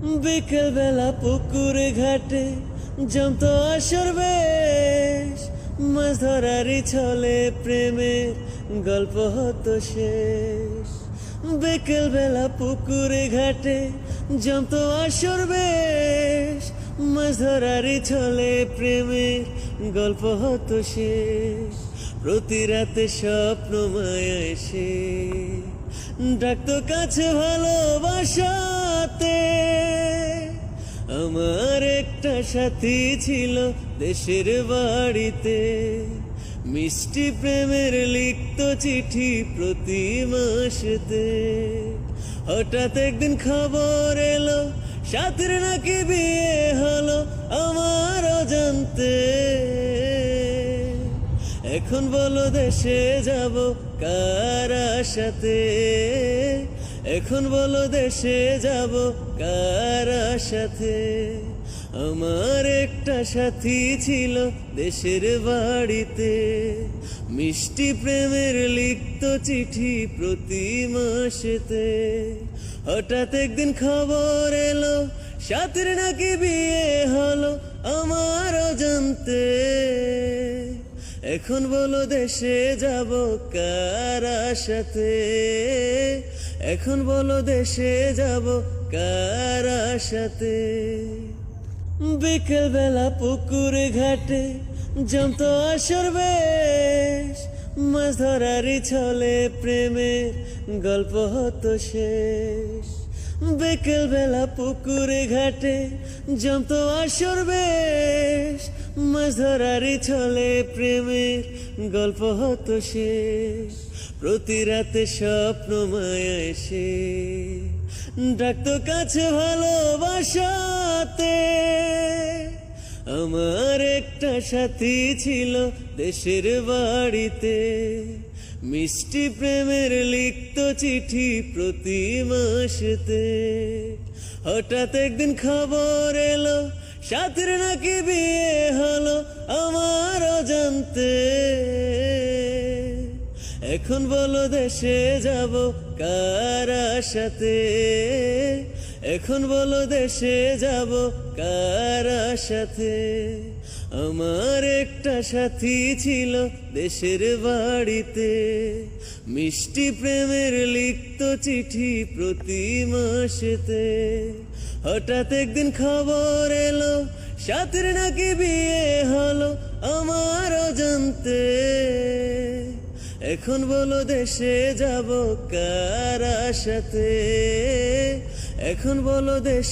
বিকেল বেলা পুকুরে ঘাটে জমতো আসর বেশ, মাছ ধরারই ছলে প্রেমের গল্প হতো শেষ। বিকেল বেলা পুকুরে ঘাটে জমতো আসর বেশ, মাছ ধরারই ছলে প্রেমের গল্প হতো শেষ। প্রতি রাতে স্বপ্ন মায়া এসে ডাকতো কাছে ভালোবাসাতে। আমার একটা সাথী ছিল দেশের বাড়িতে, মিষ্টি প্রেমের লিখতো চিঠি প্রতি মাসেতে। হঠাৎ একদিন খবর এলো সাথীর নাকি বিয়ে হলো আমার অজান্তে। এখন বলো দেশে যাব কার আশাতে, এখন বলো দেশে যাব কার আশাতে। আমার একটা সাথী ছিল দেশের বাড়িতে, মিষ্টি প্রেমের লিখতো চিঠি প্রতি মাসেতে। হঠাৎ একদিন খবর এলো সাথীর নাকি বিয়ে হলো আমার অজান্তে। এখন বলো দেশে যাব কার আশাতে, এখন বলো দেশে যাব কার আশাতে। বিকেল বেলা পুকুরে ঘাটে জমতো আসর বেশ, মাছ ধরারই ছলে প্রেমের গল্প হতো শেষ। বিকেল বেলা পুকুরে ঘাটে জমতো আসর বেশ, মাছ ধরারই ছলে প্রেমের গল্প হতো শেষ। প্রতি রাতে স্বপ্ন মায়া এসে ডাকতো কাছে ভালোবাসাতে। আমার একটা সাথী ছিল দেশের বাড়িতে, মিষ্টি প্রেমের লিখতো চিঠি প্রতি মাসেতে। হঠাৎ একদিন খবর এলো সাথীর নাকি বিয়ে হলো আমার অজান্তে। এখন বলো দেশে যাব কার আশাতে, এখন বলো দেশে যাব কার আশাতে। আমার একটা সাথী ছিল দেশের বাড়িতে, মিষ্টি প্রেমের লিখতো চিঠি প্রতি মাসেতে। হঠাৎ একদিন খবর এলো সাথীর নাকি বিয়ে হলো আমার অজান্তে। এখন বলো দেশে যাব কার আশাতে, এখন বলো দেশে